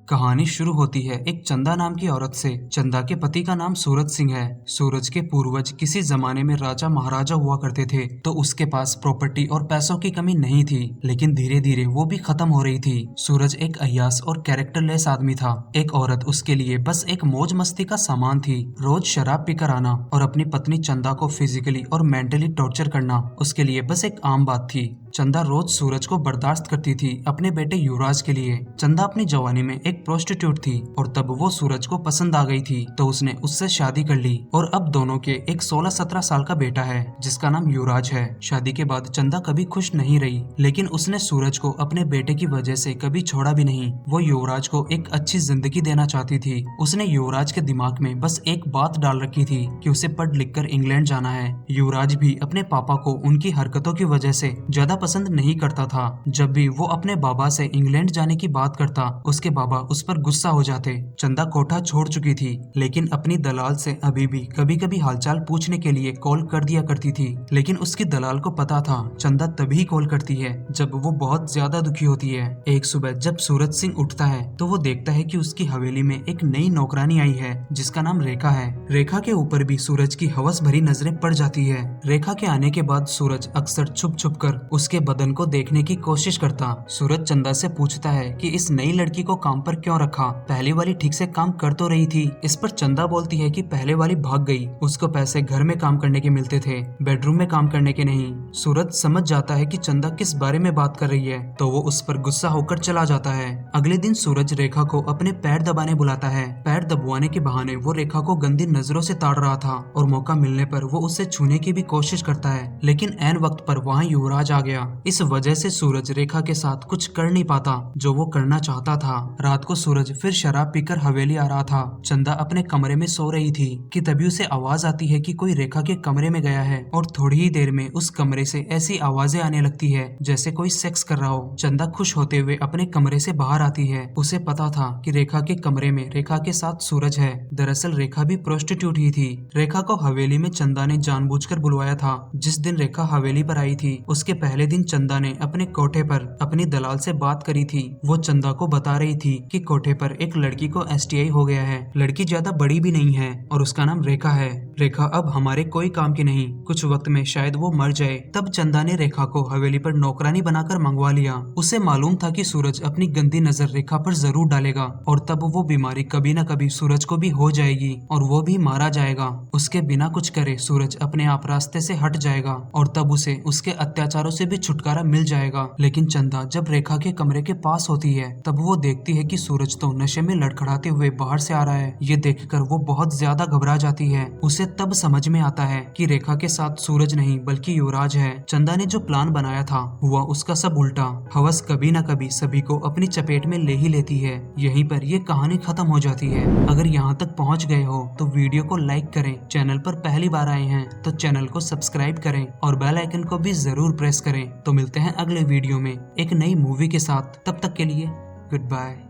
कहानी शुरू होती है एक चंदा नाम की औरत से। चंदा के पति का नाम सूरज सिंह है। सूरज के पूर्वज किसी जमाने में राजा महाराजा हुआ करते थे, तो उसके पास प्रॉपर्टी और पैसों की कमी नहीं थी, लेकिन धीरे धीरे वो भी खत्म हो रही थी। सूरज एक अय्यास और कैरेक्टरलेस आदमी था। एक औरत उसके लिए बस एक मौज मस्ती का सामान थी। रोज शराब पीकर आना और अपनी पत्नी चंदा को फिजिकली और मेंटली टॉर्चर करना उसके लिए बस एक आम बात थी। चंदा रोज सूरज को बर्दाश्त करती थी अपने बेटे युवराज के लिए। चंदा अपनी जवानी में एक प्रोस्टिट्यूट थी और तब वो सूरज को पसंद आ गई थी, तो उसने उससे शादी कर ली और अब दोनों के एक 16-17 साल का बेटा है जिसका नाम युवराज है। शादी के बाद चंदा कभी खुश नहीं रही, लेकिन उसने सूरज को अपने बेटे की वजह से कभी छोड़ा भी नहीं। वो युवराज को एक अच्छी जिंदगी देना चाहती थी। उसने युवराज के दिमाग में बस एक बात डाल रखी थी कि उसे पढ़ लिख कर इंग्लैंड जाना है। युवराज भी अपने पापा को उनकी हरकतों की वजह से ज्यादा पसंद नहीं करता था। जब भी वो अपने बाबा से इंग्लैंड जाने की बात करता, उसके बाबा उस पर गुस्सा हो जाते। चंदा कोठा छोड़ चुकी थी, लेकिन अपनी दलाल से अभी भी कभी कभी हालचाल पूछने के लिए कॉल कर दिया करती थी। लेकिन उसकी दलाल को पता था चंदा तभी कॉल करती है जब वो बहुत ज्यादा दुखी होती है। एक सुबह जब सूरज सिंह उठता है तो वो देखता है कि उसकी हवेली में एक नई नौकरानी आई है जिसका नाम रेखा है। रेखा के ऊपर भी सूरज की हवस भरी नजरें पड़ जाती है। रेखा के आने के बाद सूरज अक्सर छुप छुप कर उसके बदन को देखने की कोशिश करता। सूरज चंदा से पूछता है कि इस नई लड़की को काम पर क्यों रखा, पहली वाली ठीक से काम कर तो रही थी। इस पर चंदा बोलती है कि पहले वाली भाग गई, उसको पैसे घर में काम करने के मिलते थे, बेडरूम में काम करने के नहीं। सूरज समझ जाता है कि चंदा किस बारे में बात कर रही है, तो वो उस पर गुस्सा होकर चला जाता है। अगले दिन सूरज रेखा को अपने पैर दबाने बुलाता है। पैर दबवाने के बहाने वो रेखा को गंदी नजरों से ताड़ रहा था और मौका मिलने पर वो उसे छूने की भी कोशिश करता है, लेकिन ऐन वक्त पर वहाँ युवराज आ गया। इस वजह से सूरज रेखा के साथ कुछ कर नहीं पाता जो वो करना चाहता था। रात को सूरज फिर शराब पीकर हवेली आ रहा था। चंदा अपने कमरे में सो रही थी कि तभी उसे आवाज आती है कि कोई रेखा के कमरे में गया है और थोड़ी ही देर में उस कमरे से ऐसी आवाजें आने लगती है जैसे कोई सेक्स कर रहा हो। चंदा खुश होते हुए अपने कमरे से बाहर आती है। उसे पता था कि रेखा के कमरे में रेखा के साथ सूरज है। दरअसल रेखा भी प्रोस्टिट्यूट ही थी। रेखा को हवेली में चंदा ने जानबूझकर बुलवाया था। जिस दिन रेखा हवेली पर आई थी उसके पहले दिन चंदा ने अपने कोठे पर अपनी दलाल से बात करी थी। वो चंदा को बता रही थी कि कोठे पर एक लड़की को STI हो गया है। लड़की ज्यादा बड़ी भी नहीं है और उसका नाम रेखा है। रेखा अब हमारे कोई काम की नहीं, कुछ वक्त में शायद वो मर जाए। तब चंदा ने रेखा को हवेली पर नौकरानी बनाकर मंगवा लिया। उसे मालूम था कि सूरज अपनी गंदी नजर रेखा पर जरूर डालेगा और तब वो बीमारी कभी न कभी सूरज को भी हो जाएगी और वो भी मारा जाएगा। उसके बिना कुछ करे सूरज अपने आप रास्ते से हट जाएगा और तब उसे उसके अत्याचारों से भी छुटकारा मिल जाएगा। लेकिन चंदा जब रेखा के कमरे के पास होती है तब वो देखती है कि सूरज तो नशे में लड़खड़ाते हुए बाहर से आ रहा है। ये देखकर वो बहुत ज्यादा घबरा जाती है। उसे तब समझ में आता है कि रेखा के साथ सूरज नहीं बल्कि युवराज है। चंदा ने जो प्लान बनाया था हुआ उसका सब उल्टा। हवस कभी न कभी सभी को अपनी चपेट में ले ही लेती है। यहीं पर ये कहानी खत्म हो जाती है। अगर यहाँ तक पहुँच गए हो तो वीडियो को लाइक करें, चैनल पर पहली बार आए हैं तो चैनल को सब्सक्राइब करें और बेल आइकन को भी जरूर प्रेस करें। तो मिलते हैं अगले वीडियो में एक नई मूवी के साथ। तब तक के लिए गुड बाय।